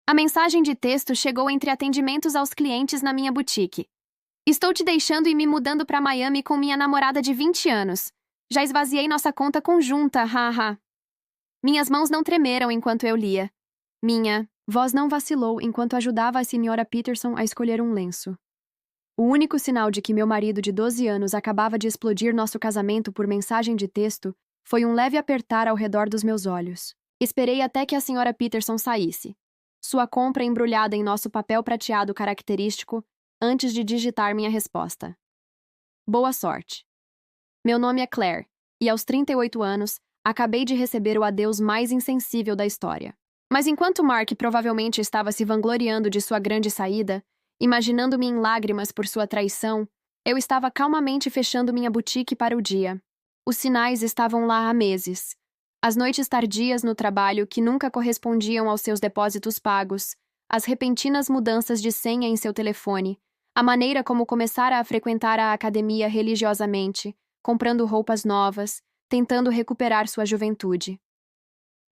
A mensagem de texto chegou entre atendimentos aos clientes na minha boutique. Estou te deixando e me mudando para Miami com minha namorada de 20 anos. Já esvaziei nossa conta conjunta, haha. Minhas mãos não tremeram enquanto eu lia. Minha voz não vacilou enquanto ajudava a senhora Peterson a escolher um lenço. O único sinal de que meu marido de 12 anos acabava de explodir nosso casamento por mensagem de texto foi um leve apertar ao redor dos meus olhos. Esperei até que a senhora Peterson saísse. Sua compra embrulhada em nosso papel prateado característico, antes de digitar minha resposta. Boa sorte. Meu nome é Claire, e aos 38 anos, acabei de receber o adeus mais insensível da história. Mas enquanto Mark provavelmente estava se vangloriando de sua grande saída, imaginando-me em lágrimas por sua traição, eu estava calmamente fechando minha boutique para o dia. Os sinais estavam lá há meses. As noites tardias no trabalho que nunca correspondiam aos seus depósitos pagos, as repentinas mudanças de senha em seu telefone, a maneira como começara a frequentar a academia religiosamente, comprando roupas novas, tentando recuperar sua juventude.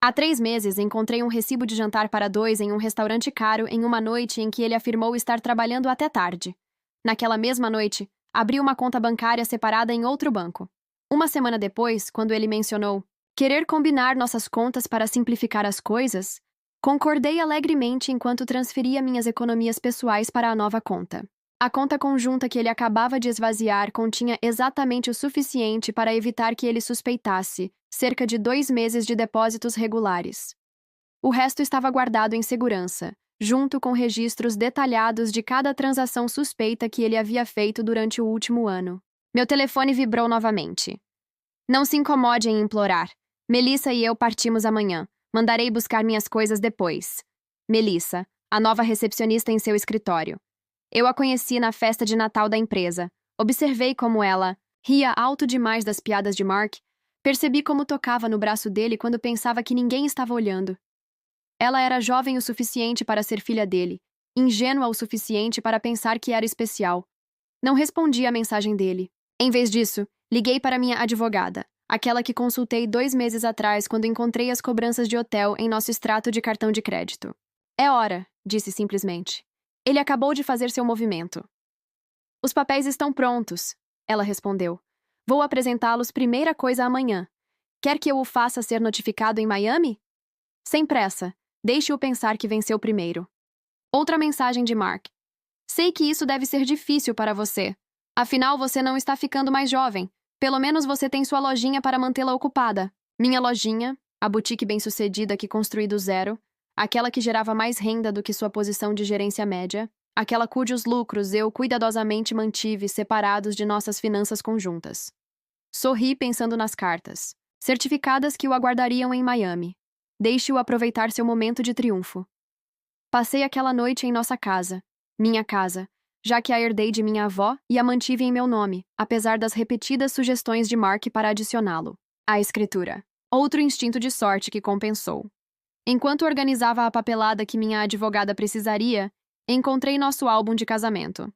Há 3 meses encontrei um recibo de jantar para 2 em um restaurante caro em uma noite em que ele afirmou estar trabalhando até tarde. Naquela mesma noite, abri uma conta bancária separada em outro banco. Uma semana depois, quando ele mencionou querer combinar nossas contas para simplificar as coisas, concordei alegremente enquanto transferia minhas economias pessoais para a nova conta. A conta conjunta que ele acabava de esvaziar continha exatamente o suficiente para evitar que ele suspeitasse cerca de 2 meses de depósitos regulares. O resto estava guardado em segurança, junto com registros detalhados de cada transação suspeita que ele havia feito durante o último ano. Meu telefone vibrou novamente. Não se incomode em implorar. Melissa e eu partimos amanhã. Mandarei buscar minhas coisas depois. Melissa, a nova recepcionista em seu escritório. Eu a conheci na festa de Natal da empresa. Observei como ela ria alto demais das piadas de Mark. Percebi como tocava no braço dele quando pensava que ninguém estava olhando. Ela era jovem o suficiente para ser filha dele, ingênua o suficiente para pensar que era especial. Não respondi à mensagem dele. Em vez disso, liguei para minha advogada, aquela que consultei 2 meses atrás quando encontrei as cobranças de hotel em nosso extrato de cartão de crédito. É hora, disse simplesmente. Ele acabou de fazer seu movimento. Os papéis estão prontos, ela respondeu. Vou apresentá-los primeira coisa amanhã. Quer que eu o faça ser notificado em Miami? Sem pressa, deixe-o pensar que venceu primeiro. Outra mensagem de Mark. Sei que isso deve ser difícil para você. Afinal, você não está ficando mais jovem. Pelo menos você tem sua lojinha para mantê-la ocupada. Minha lojinha, a boutique bem-sucedida que construí do zero, aquela que gerava mais renda do que sua posição de gerência média, aquela cujos lucros eu cuidadosamente mantive separados de nossas finanças conjuntas. Sorri pensando nas cartas, certificadas que o aguardariam em Miami. Deixe-o aproveitar seu momento de triunfo. Passei aquela noite em nossa casa, minha casa, já que a herdei de minha avó e a mantive em meu nome, apesar das repetidas sugestões de Mark para adicioná-lo. A escritura. Outro instinto de sorte que compensou. Enquanto organizava a papelada que minha advogada precisaria, encontrei nosso álbum de casamento.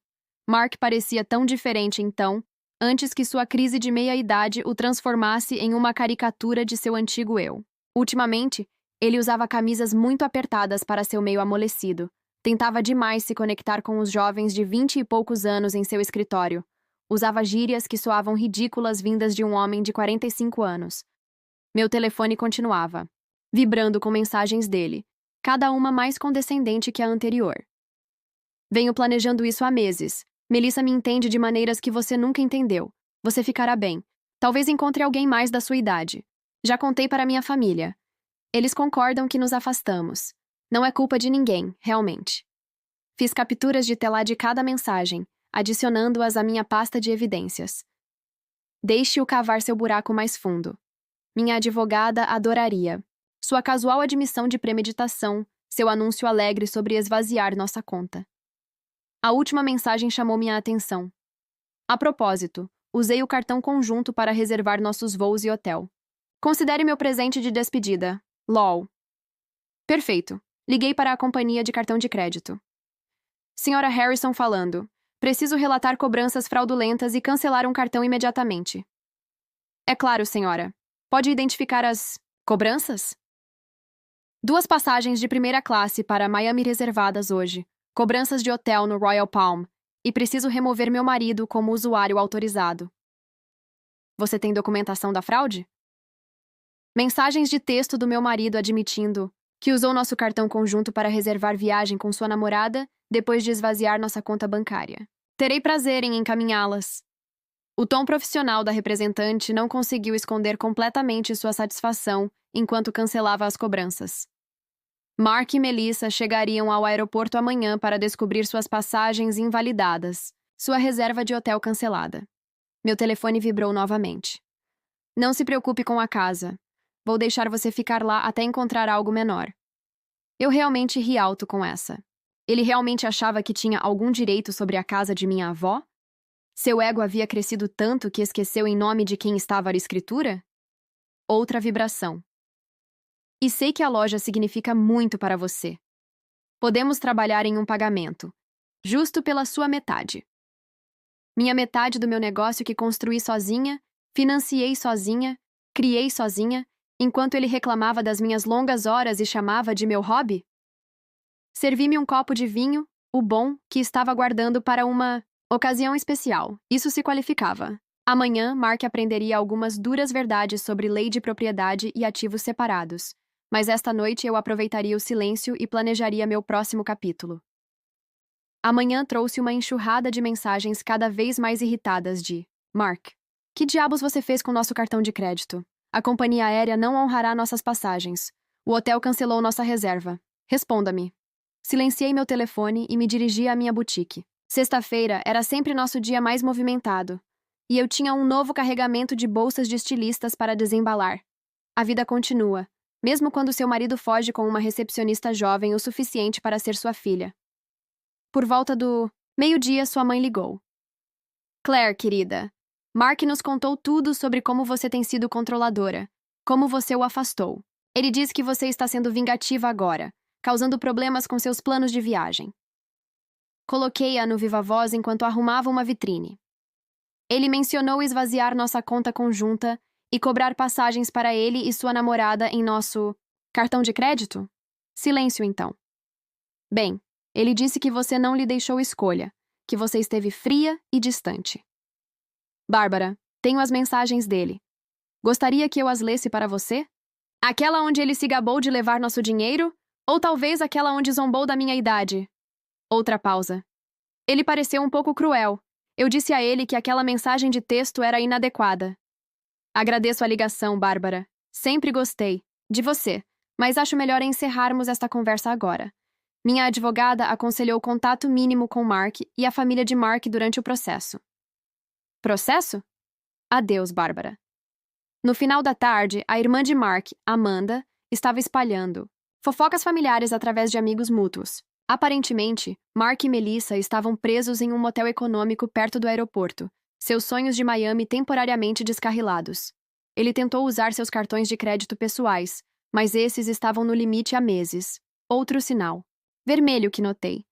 Mark parecia tão diferente então, antes que sua crise de meia-idade o transformasse em uma caricatura de seu antigo eu. Ultimamente, ele usava camisas muito apertadas para seu meio amolecido. Tentava demais se conectar com os jovens de 20 e poucos anos em seu escritório. Usava gírias que soavam ridículas vindas de um homem de 45 anos. Meu telefone continuava, vibrando com mensagens dele, cada uma mais condescendente que a anterior. Venho planejando isso há meses. Melissa me entende de maneiras que você nunca entendeu. Você ficará bem. Talvez encontre alguém mais da sua idade. Já contei para minha família. Eles concordam que nos afastamos. Não é culpa de ninguém, realmente. Fiz capturas de tela de cada mensagem, adicionando-as à minha pasta de evidências. Deixe-o cavar seu buraco mais fundo. Minha advogada adoraria. Sua casual admissão de premeditação, seu anúncio alegre sobre esvaziar nossa conta. A última mensagem chamou minha atenção. A propósito, usei o cartão conjunto para reservar nossos voos e hotel. Considere meu presente de despedida. LOL. Perfeito. Liguei para a companhia de cartão de crédito. Senhora Harrison falando. Preciso relatar cobranças fraudulentas e cancelar um cartão imediatamente. É claro, senhora. Pode identificar as cobranças? 2 passagens de primeira classe para Miami reservadas hoje. Cobranças de hotel no Royal Palm. E preciso remover meu marido como usuário autorizado. Você tem documentação da fraude? Mensagens de texto do meu marido admitindo que usou nosso cartão conjunto para reservar viagem com sua namorada depois de esvaziar nossa conta bancária. Terei prazer em encaminhá-las. O tom profissional da representante não conseguiu esconder completamente sua satisfação enquanto cancelava as cobranças. Mark e Melissa chegariam ao aeroporto amanhã para descobrir suas passagens invalidadas, sua reserva de hotel cancelada. Meu telefone vibrou novamente. Não se preocupe com a casa. Vou deixar você ficar lá até encontrar algo menor. Eu realmente ri alto com essa. Ele realmente achava que tinha algum direito sobre a casa de minha avó? Seu ego havia crescido tanto que esqueceu em nome de quem estava a escritura? Outra vibração. E sei que a loja significa muito para você. Podemos trabalhar em um pagamento, justo pela sua metade. Minha metade do meu negócio que construí sozinha, financiei sozinha, criei sozinha, enquanto ele reclamava das minhas longas horas e chamava de meu hobby? Servi-me um copo de vinho, o bom, que estava guardando para uma ocasião especial. Isso se qualificava. Amanhã, Mark aprenderia algumas duras verdades sobre lei de propriedade e ativos separados. Mas esta noite eu aproveitaria o silêncio e planejaria meu próximo capítulo. Amanhã trouxe uma enxurrada de mensagens cada vez mais irritadas de Mark. Que diabos você fez com nosso cartão de crédito? A companhia aérea não honrará nossas passagens. O hotel cancelou nossa reserva. Responda-me. Silenciei meu telefone e me dirigi à minha boutique. Sexta-feira era sempre nosso dia mais movimentado. E eu tinha um novo carregamento de bolsas de estilistas para desembalar. A vida continua, mesmo quando seu marido foge com uma recepcionista jovem o suficiente para ser sua filha. Por volta do meio-dia, sua mãe ligou. Claire, querida, Mark nos contou tudo sobre como você tem sido controladora, como você o afastou. Ele diz que você está sendo vingativa agora, causando problemas com seus planos de viagem. Coloquei-a no viva voz enquanto arrumava uma vitrine. Ele mencionou esvaziar nossa conta conjunta e cobrar passagens para ele e sua namorada em nosso cartão de crédito? Silêncio, então. Bem, ele disse que você não lhe deixou escolha, que você esteve fria e distante. Bárbara, tenho as mensagens dele. Gostaria que eu as lesse para você? Aquela onde ele se gabou de levar nosso dinheiro? Ou talvez aquela onde zombou da minha idade? Outra pausa. Ele pareceu um pouco cruel. Eu disse a ele que aquela mensagem de texto era inadequada. Agradeço a ligação, Bárbara. Sempre gostei. De você. Mas acho melhor encerrarmos esta conversa agora. Minha advogada aconselhou contato mínimo com Mark e a família de Mark durante o processo. Processo? Adeus, Bárbara. No final da tarde, a irmã de Mark, Amanda, estava espalhando fofocas familiares através de amigos mútuos. Aparentemente, Mark e Melissa estavam presos em um motel econômico perto do aeroporto, seus sonhos de Miami temporariamente descarrilados. Ele tentou usar seus cartões de crédito pessoais, mas esses estavam no limite há meses. Outro sinal. Vermelho que notei.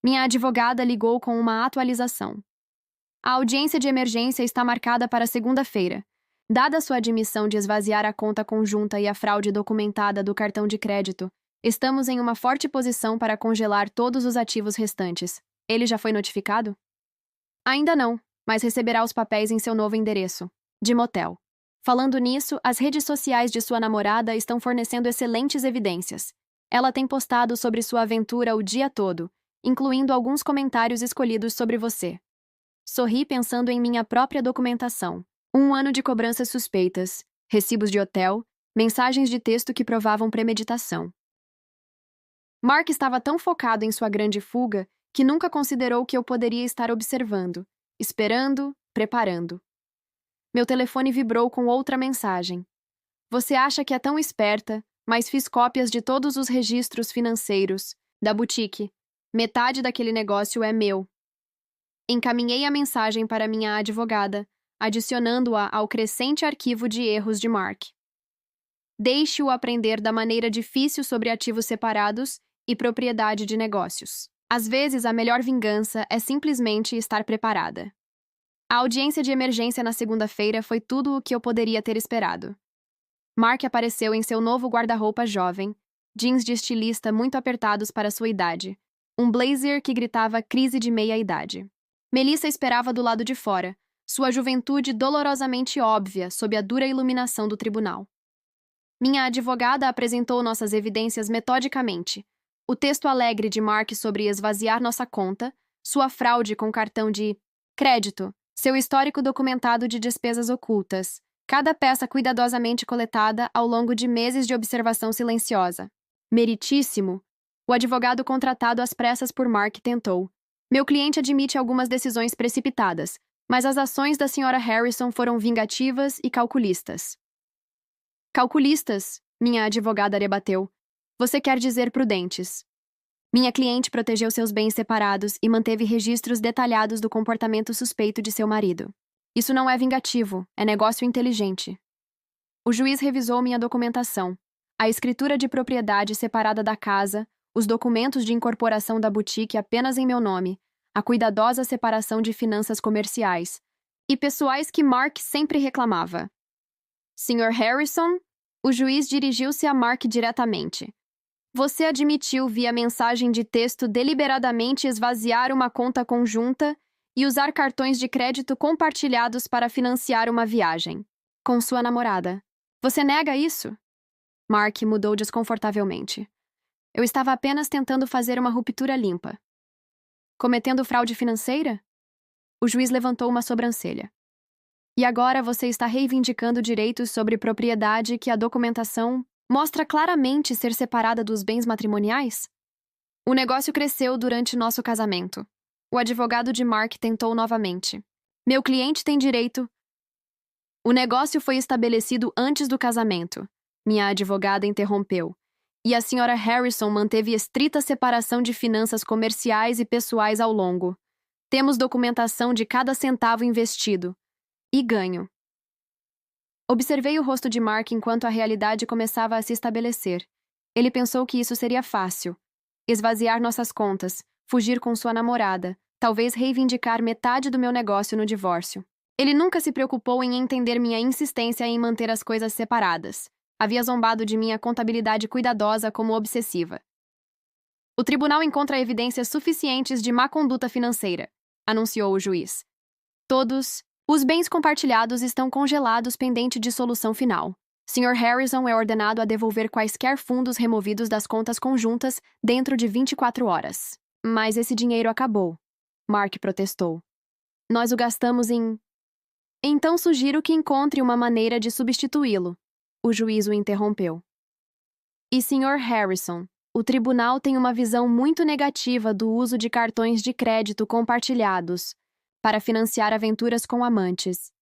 Minha advogada ligou com uma atualização. A audiência de emergência está marcada para segunda-feira. Dada sua admissão de esvaziar a conta conjunta e a fraude documentada do cartão de crédito, estamos em uma forte posição para congelar todos os ativos restantes. Ele já foi notificado? Ainda não, mas receberá os papéis em seu novo endereço, de motel. Falando nisso, as redes sociais de sua namorada estão fornecendo excelentes evidências. Ela tem postado sobre sua aventura o dia todo, incluindo alguns comentários escolhidos sobre você. Sorri pensando em minha própria documentação. 1 ano de cobranças suspeitas, recibos de hotel, mensagens de texto que provavam premeditação. Mark estava tão focado em sua grande fuga que nunca considerou que eu poderia estar observando, esperando, preparando. Meu telefone vibrou com outra mensagem. Você acha que é tão esperta, mas fiz cópias de todos os registros financeiros, da boutique. Metade daquele negócio é meu. Encaminhei a mensagem para minha advogada, adicionando-a ao crescente arquivo de erros de Mark. Deixe-o aprender da maneira difícil sobre ativos separados e propriedade de negócios. Às vezes, a melhor vingança é simplesmente estar preparada. A audiência de emergência na segunda-feira foi tudo o que eu poderia ter esperado. Mark apareceu em seu novo guarda-roupa jovem, jeans de estilista muito apertados para sua idade, um blazer que gritava crise de meia-idade. Melissa esperava do lado de fora, sua juventude dolorosamente óbvia sob a dura iluminação do tribunal. Minha advogada apresentou nossas evidências metodicamente. O texto alegre de Mark sobre esvaziar nossa conta, sua fraude com cartão de crédito, seu histórico documentado de despesas ocultas, cada peça cuidadosamente coletada ao longo de meses de observação silenciosa. Meritíssimo, o advogado contratado às pressas por Mark tentou. Meu cliente admite algumas decisões precipitadas, mas as ações da Sra. Harrison foram vingativas e calculistas. Calculistas, minha advogada rebateu. Você quer dizer prudentes. Minha cliente protegeu seus bens separados e manteve registros detalhados do comportamento suspeito de seu marido. Isso não é vingativo, é negócio inteligente. O juiz revisou minha documentação. A escritura de propriedade separada da casa, os documentos de incorporação da boutique apenas em meu nome, a cuidadosa separação de finanças comerciais e pessoais que Mark sempre reclamava. Sr. Harrison, o juiz dirigiu-se a Mark diretamente. Você admitiu via mensagem de texto deliberadamente esvaziar uma conta conjunta e usar cartões de crédito compartilhados para financiar uma viagem com sua namorada. Você nega isso? Mark mudou desconfortavelmente. Eu estava apenas tentando fazer uma ruptura limpa. Cometendo fraude financeira? O juiz levantou uma sobrancelha. E agora você está reivindicando direitos sobre propriedade que a documentação mostra claramente ser separada dos bens matrimoniais? O negócio cresceu durante nosso casamento. O advogado de Mark tentou novamente. Meu cliente tem direito. O negócio foi estabelecido antes do casamento. Minha advogada interrompeu. E a Sra. Harrison manteve estrita separação de finanças comerciais e pessoais ao longo. Temos documentação de cada centavo investido. E ganho. Observei o rosto de Mark enquanto a realidade começava a se estabelecer. Ele pensou que isso seria fácil. Esvaziar nossas contas, fugir com sua namorada, talvez reivindicar metade do meu negócio no divórcio. Ele nunca se preocupou em entender minha insistência em manter as coisas separadas. Havia zombado de minha contabilidade cuidadosa como obsessiva. O tribunal encontra evidências suficientes de má conduta financeira, anunciou o juiz. Todos os bens compartilhados estão congelados pendente de solução final. Sr. Harrison é ordenado a devolver quaisquer fundos removidos das contas conjuntas dentro de 24 horas. Mas esse dinheiro acabou. Mark protestou. Nós o gastamos em... Então sugiro que encontre uma maneira de substituí-lo. O juiz o interrompeu. E Sr. Harrison, o tribunal tem uma visão muito negativa do uso de cartões de crédito compartilhados para financiar aventuras com amantes.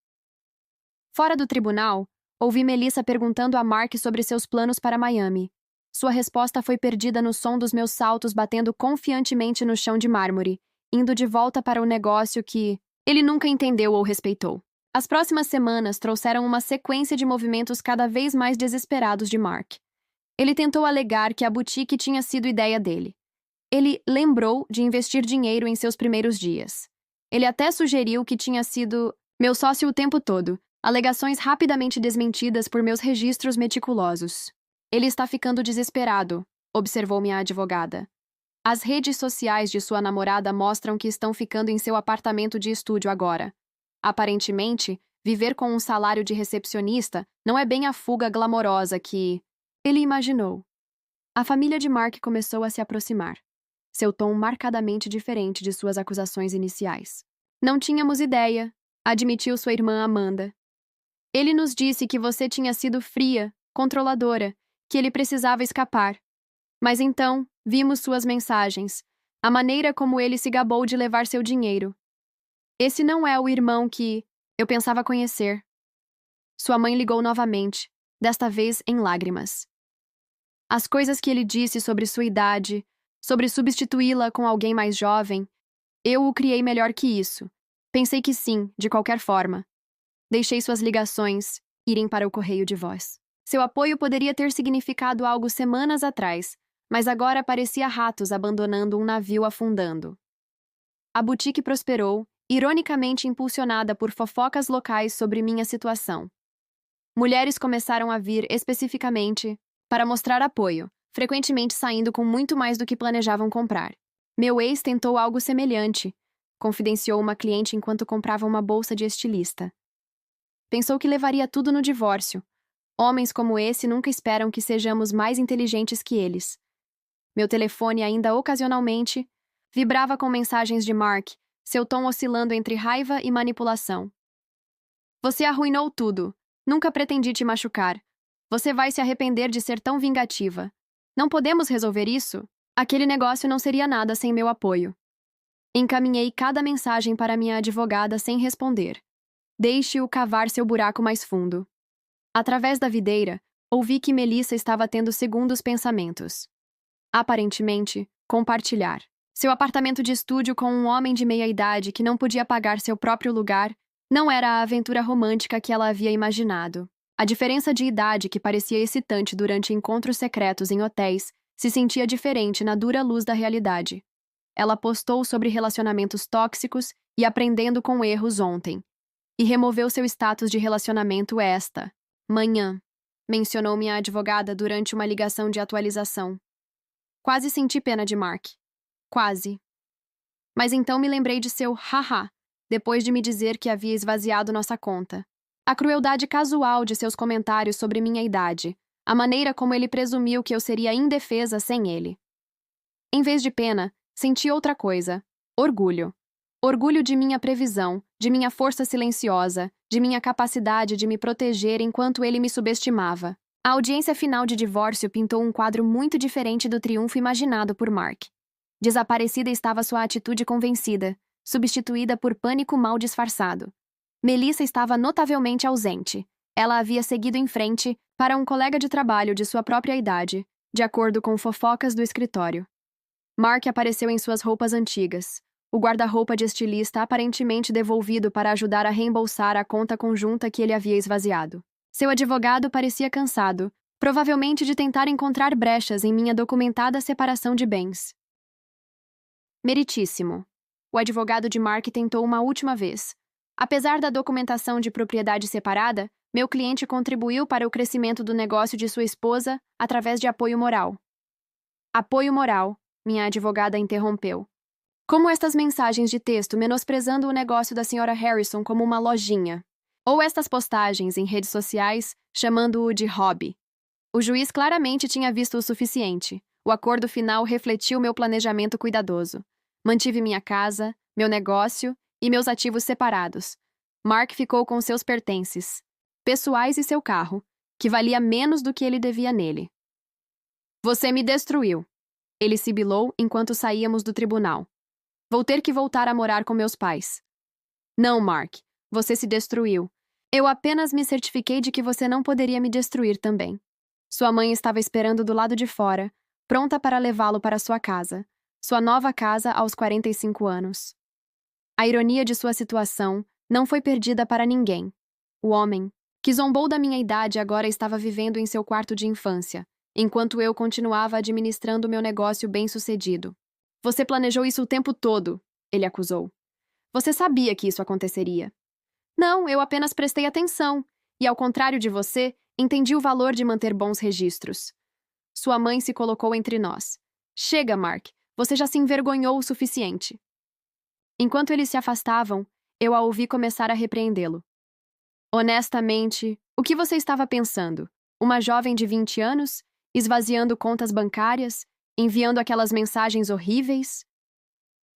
Fora do tribunal, ouvi Melissa perguntando a Mark sobre seus planos para Miami. Sua resposta foi perdida no som dos meus saltos batendo confiantemente no chão de mármore, indo de volta para o negócio que ele nunca entendeu ou respeitou. As próximas semanas trouxeram uma sequência de movimentos cada vez mais desesperados de Mark. Ele tentou alegar que a boutique tinha sido ideia dele. Ele lembrou de investir dinheiro em seus primeiros dias. Ele até sugeriu que tinha sido meu sócio o tempo todo, alegações rapidamente desmentidas por meus registros meticulosos. Ele está ficando desesperado, observou minha advogada. As redes sociais de sua namorada mostram que estão ficando em seu apartamento de estúdio agora. Aparentemente, viver com um salário de recepcionista não é bem a fuga glamourosa que ele imaginou. A família de Mark começou a se aproximar, seu tom marcadamente diferente de suas acusações iniciais. Não tínhamos ideia, admitiu sua irmã Amanda. Ele nos disse que você tinha sido fria, controladora, que ele precisava escapar. Mas então, vimos suas mensagens, a maneira como ele se gabou de levar seu dinheiro. Esse não é o irmão que eu pensava conhecer. Sua mãe ligou novamente, desta vez em lágrimas. As coisas que ele disse sobre sua idade, sobre substituí-la com alguém mais jovem, eu o criei melhor que isso. Pensei que sim, de qualquer forma. Deixei suas ligações irem para o correio de voz. Seu apoio poderia ter significado algo semanas atrás, mas agora parecia ratos abandonando um navio afundando. A boutique prosperou, ironicamente impulsionada por fofocas locais sobre minha situação. Mulheres começaram a vir especificamente para mostrar apoio, frequentemente saindo com muito mais do que planejavam comprar. Meu ex tentou algo semelhante, confidenciou uma cliente enquanto comprava uma bolsa de estilista. Pensou que levaria tudo no divórcio. Homens como esse nunca esperam que sejamos mais inteligentes que eles. Meu telefone ainda ocasionalmente vibrava com mensagens de Mark, seu tom oscilando entre raiva e manipulação. Você arruinou tudo. Nunca pretendi te machucar. Você vai se arrepender de ser tão vingativa. Não podemos resolver isso? Aquele negócio não seria nada sem meu apoio. Encaminhei cada mensagem para minha advogada sem responder. Deixe-o cavar seu buraco mais fundo. Através da videira, ouvi que Melissa estava tendo segundos pensamentos. Aparentemente, compartilhar. Seu apartamento de estúdio com um homem de meia-idade que não podia pagar seu próprio lugar não era a aventura romântica que ela havia imaginado. A diferença de idade que parecia excitante durante encontros secretos em hotéis se sentia diferente na dura luz da realidade. Ela postou sobre relacionamentos tóxicos e aprendendo com erros ontem. E removeu seu status de relacionamento esta manhã, mencionou minha advogada durante uma ligação de atualização. Quase senti pena de Mark. Quase. Mas então me lembrei de seu haha, depois de me dizer que havia esvaziado nossa conta. A crueldade casual de seus comentários sobre minha idade, a maneira como ele presumiu que eu seria indefesa sem ele. Em vez de pena, senti outra coisa: orgulho. Orgulho de minha previsão, de minha força silenciosa, de minha capacidade de me proteger enquanto ele me subestimava. A audiência final de divórcio pintou um quadro muito diferente do triunfo imaginado por Mark. Desaparecida estava sua atitude convencida, substituída por pânico mal disfarçado. Melissa estava notavelmente ausente. Ela havia seguido em frente para um colega de trabalho de sua própria idade, de acordo com fofocas do escritório. Mark apareceu em suas roupas antigas, o guarda-roupa de estilista aparentemente devolvido para ajudar a reembolsar a conta conjunta que ele havia esvaziado. Seu advogado parecia cansado, provavelmente de tentar encontrar brechas em minha documentada separação de bens. Meritíssimo. O advogado de Mark tentou uma última vez. Apesar da documentação de propriedade separada, meu cliente contribuiu para o crescimento do negócio de sua esposa através de apoio moral. Apoio moral, minha advogada interrompeu. Como estas mensagens de texto menosprezando o negócio da Sra. Harrison como uma lojinha. Ou estas postagens em redes sociais chamando-o de hobby. O juiz claramente tinha visto o suficiente. O acordo final refletiu meu planejamento cuidadoso. Mantive minha casa, meu negócio e meus ativos separados. Mark ficou com seus pertences, pessoais e seu carro, que valia menos do que ele devia nele. Você me destruiu. Ele sibilou enquanto saíamos do tribunal. Vou ter que voltar a morar com meus pais. Não, Mark. Você se destruiu. Eu apenas me certifiquei de que você não poderia me destruir também. Sua mãe estava esperando do lado de fora, pronta para levá-lo para sua casa. Sua nova casa aos 45 anos. A ironia de sua situação não foi perdida para ninguém. O homem, que zombou da minha idade, agora estava vivendo em seu quarto de infância, enquanto eu continuava administrando meu negócio bem-sucedido. Você planejou isso o tempo todo, ele acusou. Você sabia que isso aconteceria. Não, eu apenas prestei atenção, e ao contrário de você, entendi o valor de manter bons registros. Sua mãe se colocou entre nós. Chega, Mark, você já se envergonhou o suficiente. Enquanto eles se afastavam, eu a ouvi começar a repreendê-lo. Honestamente, o que você estava pensando? Uma jovem de 20 anos, esvaziando contas bancárias, enviando aquelas mensagens horríveis?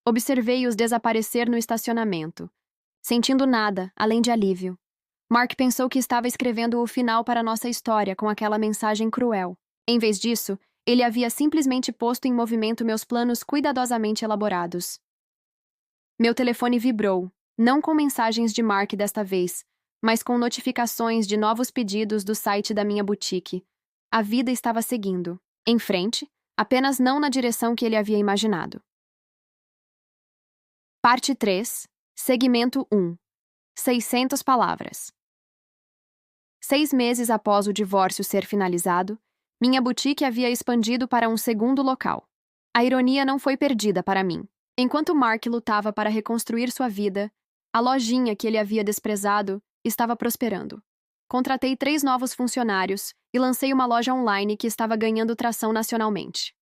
Observei-os desaparecer no estacionamento, sentindo nada, além de alívio. Mark pensou que estava escrevendo o final para nossa história com aquela mensagem cruel. Em vez disso, ele havia simplesmente posto em movimento meus planos cuidadosamente elaborados. Meu telefone vibrou, não com mensagens de Mark desta vez, mas com notificações de novos pedidos do site da minha boutique. A vida estava seguindo, em frente, apenas não na direção que ele havia imaginado. Parte 3, Segmento 1. 600 palavras. 6 meses após o divórcio ser finalizado, minha boutique havia expandido para um segundo local. A ironia não foi perdida para mim. Enquanto Mark lutava para reconstruir sua vida, a lojinha que ele havia desprezado estava prosperando. contratei 3 novos funcionários e lancei uma loja online que estava ganhando tração nacionalmente.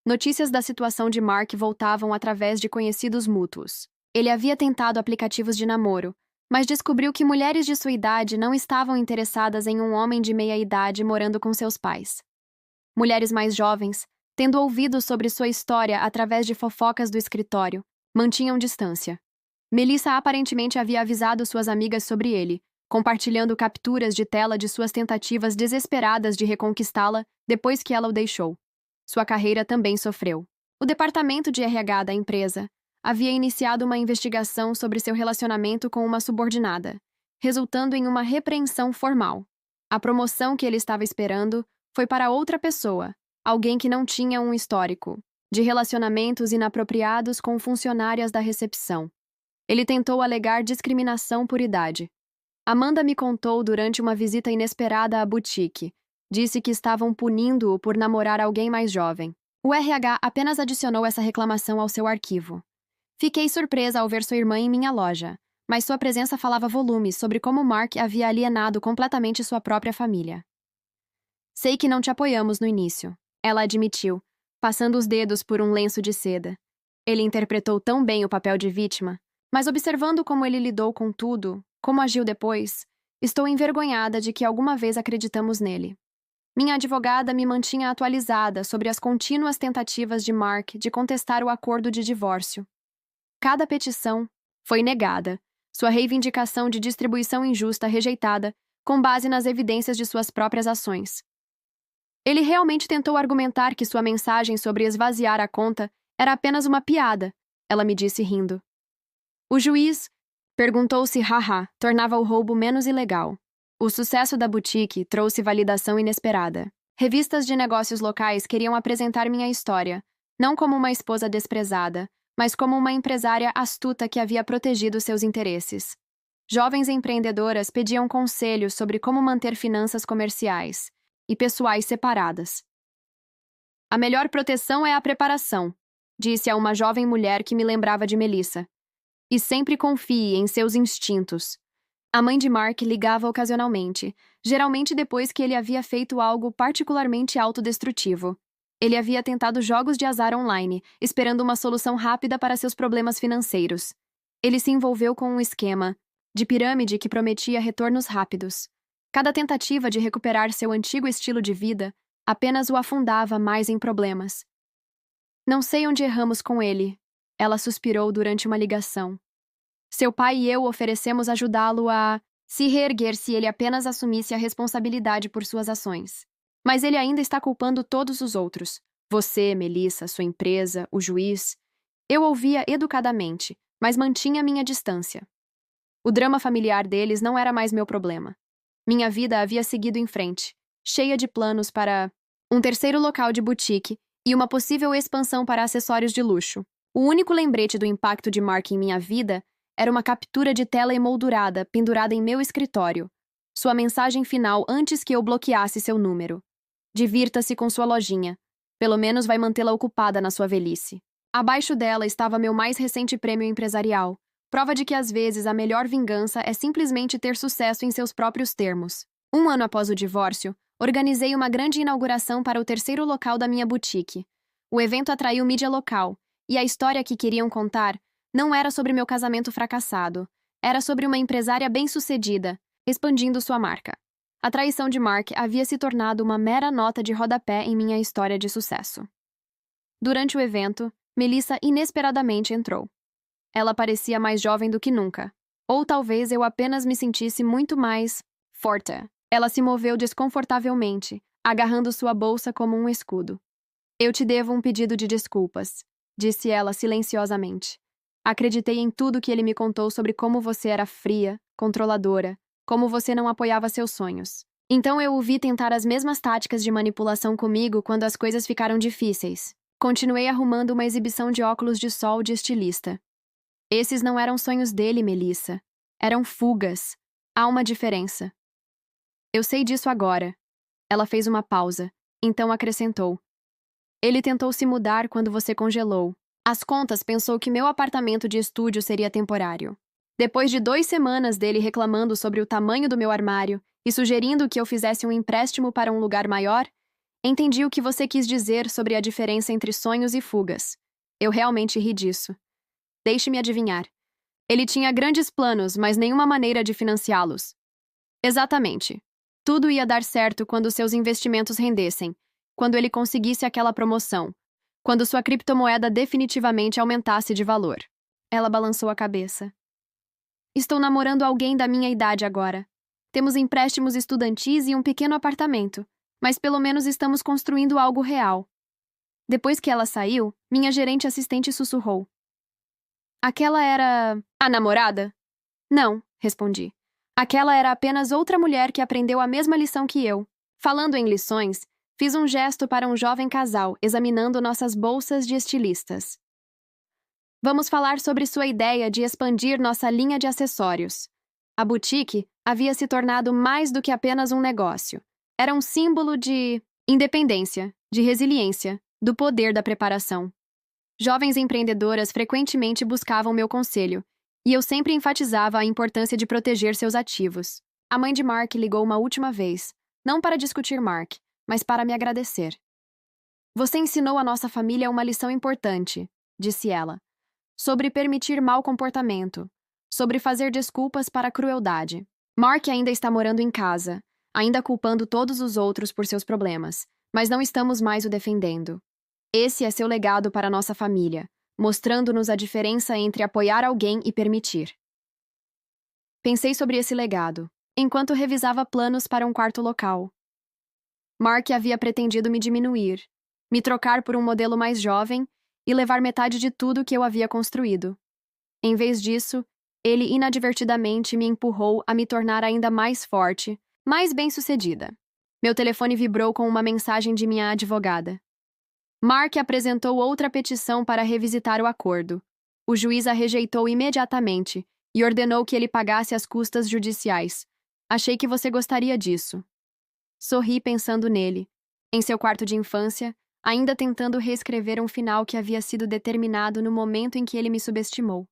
Notícias da situação de Mark voltavam através de conhecidos mútuos. Ele havia tentado aplicativos de namoro, mas descobriu que mulheres de sua idade não estavam interessadas em um homem de meia-idade morando com seus pais. Mulheres mais jovens, tendo ouvido sobre sua história através de fofocas do escritório, mantinham distância. Melissa aparentemente havia avisado suas amigas sobre ele, compartilhando capturas de tela de suas tentativas desesperadas de reconquistá-la depois que ela o deixou. Sua carreira também sofreu. O departamento de RH da empresa havia iniciado uma investigação sobre seu relacionamento com uma subordinada, resultando em uma repreensão formal. A promoção que ele estava esperando foi para outra pessoa, alguém que não tinha um histórico de relacionamentos inapropriados com funcionárias da recepção. Ele tentou alegar discriminação por idade. Amanda me contou durante uma visita inesperada à boutique. Disse que estavam punindo-o por namorar alguém mais jovem. O RH apenas adicionou essa reclamação ao seu arquivo. Fiquei surpresa ao ver sua irmã em minha loja, mas sua presença falava volumes sobre como Mark havia alienado completamente sua própria família. Sei que não te apoiamos no início, ela admitiu, passando os dedos por um lenço de seda. Ele interpretou tão bem o papel de vítima, mas observando como ele lidou com tudo, como agiu depois, estou envergonhada de que alguma vez acreditamos nele. Minha advogada me mantinha atualizada sobre as contínuas tentativas de Mark de contestar o acordo de divórcio. Cada petição foi negada, sua reivindicação de distribuição injusta rejeitada, com base nas evidências de suas próprias ações. Ele realmente tentou argumentar que sua mensagem sobre esvaziar a conta era apenas uma piada, ela me disse rindo. O juiz perguntou se tornava o roubo menos ilegal. O sucesso da boutique trouxe validação inesperada. Revistas de negócios locais queriam apresentar minha história, não como uma esposa desprezada, mas como uma empresária astuta que havia protegido seus interesses. Jovens empreendedoras pediam conselhos sobre como manter finanças comerciais e pessoais separadas. A melhor proteção é a preparação, disse a uma jovem mulher que me lembrava de Melissa. E sempre confie em seus instintos. A mãe de Mark ligava ocasionalmente, geralmente depois que ele havia feito algo particularmente autodestrutivo. Ele havia tentado jogos de azar online, esperando uma solução rápida para seus problemas financeiros. Ele se envolveu com um esquema de pirâmide que prometia retornos rápidos. Cada tentativa de recuperar seu antigo estilo de vida apenas o afundava mais em problemas. Não sei onde erramos com ele, ela suspirou durante uma ligação. Seu pai e eu oferecemos ajudá-lo a se reerguer se ele apenas assumisse a responsabilidade por suas ações. Mas ele ainda está culpando todos os outros. Você, Melissa, sua empresa, o juiz. Eu ouvia educadamente, mas mantinha minha distância. O drama familiar deles não era mais meu problema. Minha vida havia seguido em frente, cheia de planos para um terceiro local de boutique e uma possível expansão para acessórios de luxo. O único lembrete do impacto de Mark em minha vida era uma captura de tela emoldurada pendurada em meu escritório. Sua mensagem final antes que eu bloqueasse seu número. Divirta-se com sua lojinha. Pelo menos vai mantê-la ocupada na sua velhice. Abaixo dela estava meu mais recente prêmio empresarial. Prova de que às vezes a melhor vingança é simplesmente ter sucesso em seus próprios termos. 1 ano após o divórcio, organizei uma grande inauguração para o terceiro local da minha boutique. O evento atraiu mídia local, e a história que queriam contar não era sobre meu casamento fracassado. Era sobre uma empresária bem-sucedida, expandindo sua marca. A traição de Mark havia se tornado uma mera nota de rodapé em minha história de sucesso. Durante o evento, Melissa inesperadamente entrou. Ela parecia mais jovem do que nunca. Ou talvez eu apenas me sentisse muito mais forte. Ela se moveu desconfortavelmente, agarrando sua bolsa como um escudo. Eu te devo um pedido de desculpas, disse ela silenciosamente. Acreditei em tudo que ele me contou sobre como você era fria, controladora, como você não apoiava seus sonhos. Então eu o vi tentar as mesmas táticas de manipulação comigo quando as coisas ficaram difíceis. Continuei arrumando uma exibição de óculos de sol de estilista. Esses não eram sonhos dele, Melissa. Eram fugas. Há uma diferença. Eu sei disso agora. Ela fez uma pausa, então acrescentou. Ele tentou se mudar quando você congelou. Às contas, pensou que meu apartamento de estúdio seria temporário. Depois de 2 semanas dele reclamando sobre o tamanho do meu armário e sugerindo que eu fizesse um empréstimo para um lugar maior, entendi o que você quis dizer sobre a diferença entre sonhos e fugas. Eu realmente ri disso. Deixe-me adivinhar. Ele tinha grandes planos, mas nenhuma maneira de financiá-los. Exatamente. Tudo ia dar certo quando seus investimentos rendessem, quando ele conseguisse aquela promoção, quando sua criptomoeda definitivamente aumentasse de valor. Ela balançou a cabeça. Estou namorando alguém da minha idade agora. Temos empréstimos estudantis e um pequeno apartamento, mas pelo menos estamos construindo algo real. Depois que ela saiu, minha gerente assistente sussurrou. Aquela era a namorada? Não, respondi. Aquela era apenas outra mulher que aprendeu a mesma lição que eu. Falando em lições, fiz um gesto para um jovem casal examinando nossas bolsas de estilistas. Vamos falar sobre sua ideia de expandir nossa linha de acessórios. A boutique havia se tornado mais do que apenas um negócio. Era um símbolo de independência, de resiliência, do poder da preparação. Jovens empreendedoras frequentemente buscavam meu conselho, e eu sempre enfatizava a importância de proteger seus ativos. A mãe de Mark ligou uma última vez, não para discutir Mark, mas para me agradecer. Você ensinou a nossa família uma lição importante, disse ela, sobre permitir mau comportamento, sobre fazer desculpas para a crueldade. Mark ainda está morando em casa, ainda culpando todos os outros por seus problemas, mas não estamos mais o defendendo. Esse é seu legado para nossa família, mostrando-nos a diferença entre apoiar alguém e permitir. Pensei sobre esse legado, enquanto revisava planos para um quarto local. Mark havia pretendido me diminuir, me trocar por um modelo mais jovem e levar metade de tudo que eu havia construído. Em vez disso, ele inadvertidamente me empurrou a me tornar ainda mais forte, mais bem-sucedida. Meu telefone vibrou com uma mensagem de minha advogada. Mark apresentou outra petição para revisitar o acordo. O juiz a rejeitou imediatamente e ordenou que ele pagasse as custas judiciais. Achei que você gostaria disso. Sorri pensando nele, em seu quarto de infância, ainda tentando reescrever um final que havia sido determinado no momento em que ele me subestimou.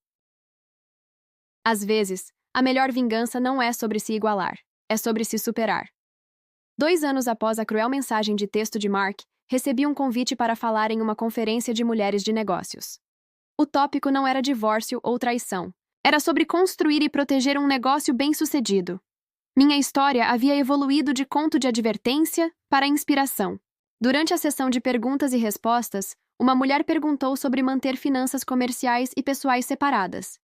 Às vezes, a melhor vingança não é sobre se igualar, é sobre se superar. 2 anos após a cruel mensagem de texto de Mark, recebi um convite para falar em uma conferência de mulheres de negócios. O tópico não era divórcio ou traição. Era sobre construir e proteger um negócio bem-sucedido. Minha história havia evoluído de conto de advertência para inspiração. Durante a sessão de perguntas e respostas, uma mulher perguntou sobre manter finanças comerciais e pessoais separadas.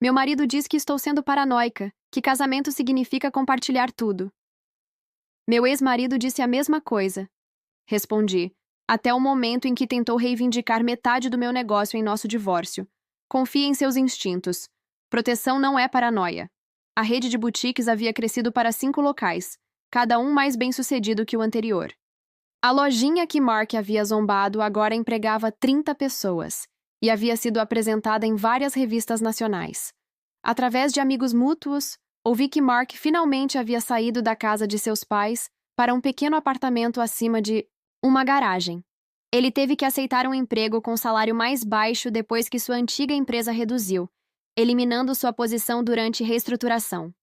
Meu marido diz que estou sendo paranoica, que casamento significa compartilhar tudo. Meu ex-marido disse a mesma coisa. Respondi, até o momento em que tentou reivindicar metade do meu negócio em nosso divórcio. Confie em seus instintos. Proteção não é paranoia. A rede de boutiques havia crescido para 5 locais, cada um mais bem-sucedido que o anterior. A lojinha que Mark havia zombado agora empregava 30 pessoas e havia sido apresentada em várias revistas nacionais. Através de amigos mútuos, ouvi que Mark finalmente havia saído da casa de seus pais para um pequeno apartamento acima de uma garagem. Ele teve que aceitar um emprego com salário mais baixo depois que sua antiga empresa reduziu, eliminando sua posição durante reestruturação.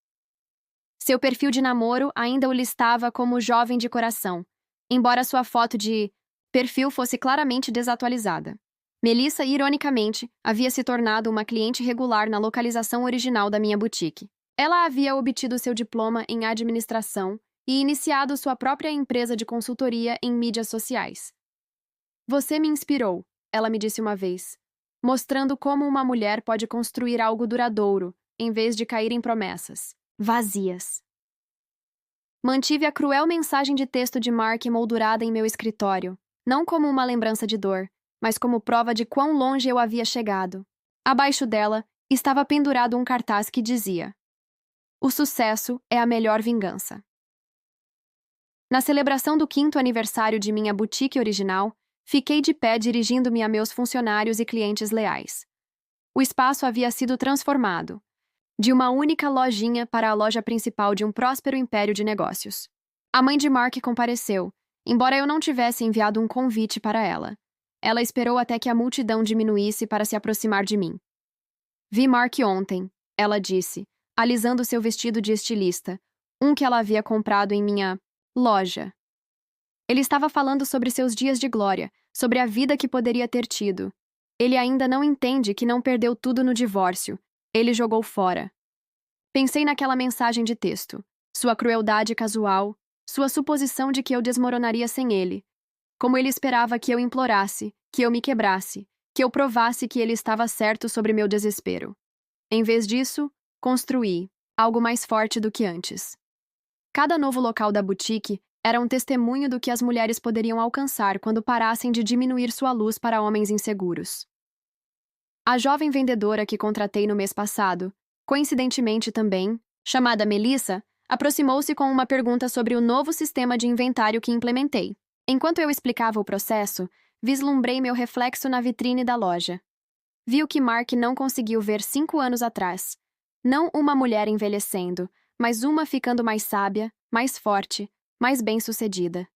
Seu perfil de namoro ainda o listava como jovem de coração, embora sua foto de perfil fosse claramente desatualizada. Melissa, ironicamente, havia se tornado uma cliente regular na localização original da minha boutique. Ela havia obtido seu diploma em administração e iniciado sua própria empresa de consultoria em mídias sociais. Você me inspirou, ela me disse uma vez, mostrando como uma mulher pode construir algo duradouro, em vez de cair em promessas vazias. Mantive a cruel mensagem de texto de Mark moldurada em meu escritório, não como uma lembrança de dor, mas como prova de quão longe eu havia chegado. Abaixo dela, estava pendurado um cartaz que dizia: O sucesso é a melhor vingança. Na celebração do 5º aniversário de minha boutique original, fiquei de pé dirigindo-me a meus funcionários e clientes leais. O espaço havia sido transformado, de uma única lojinha para a loja principal de um próspero império de negócios. A mãe de Mark compareceu, embora eu não tivesse enviado um convite para ela. Ela esperou até que a multidão diminuísse para se aproximar de mim. Vi Mark ontem, ela disse, alisando seu vestido de estilista, Um que ela havia comprado em minha loja. Ele estava falando sobre seus dias de glória, sobre a vida que poderia ter tido. Ele ainda não entende que não perdeu tudo no divórcio. Ele jogou fora. Pensei naquela mensagem de texto. Sua crueldade casual, sua suposição de que eu desmoronaria sem ele. Como ele esperava que eu implorasse, que eu me quebrasse, que eu provasse que ele estava certo sobre meu desespero. Em vez disso, construí algo mais forte do que antes. Cada novo local da boutique era um testemunho do que as mulheres poderiam alcançar quando parassem de diminuir sua luz para homens inseguros. A jovem vendedora que contratei no mês passado, coincidentemente também, chamada Melissa, aproximou-se com uma pergunta sobre o novo sistema de inventário que implementei. Enquanto eu explicava o processo, vislumbrei meu reflexo na vitrine da loja. Vi o que Mark não conseguiu ver 5 anos atrás. Não uma mulher envelhecendo, mas uma ficando mais sábia, mais forte, mais bem-sucedida.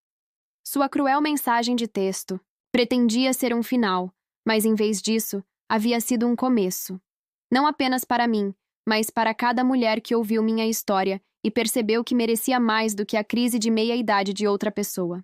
Sua cruel mensagem de texto pretendia ser um final, mas em vez disso, havia sido um começo. Não apenas para mim, mas para cada mulher que ouviu minha história e percebeu que merecia mais do que a crise de meia-idade de outra pessoa.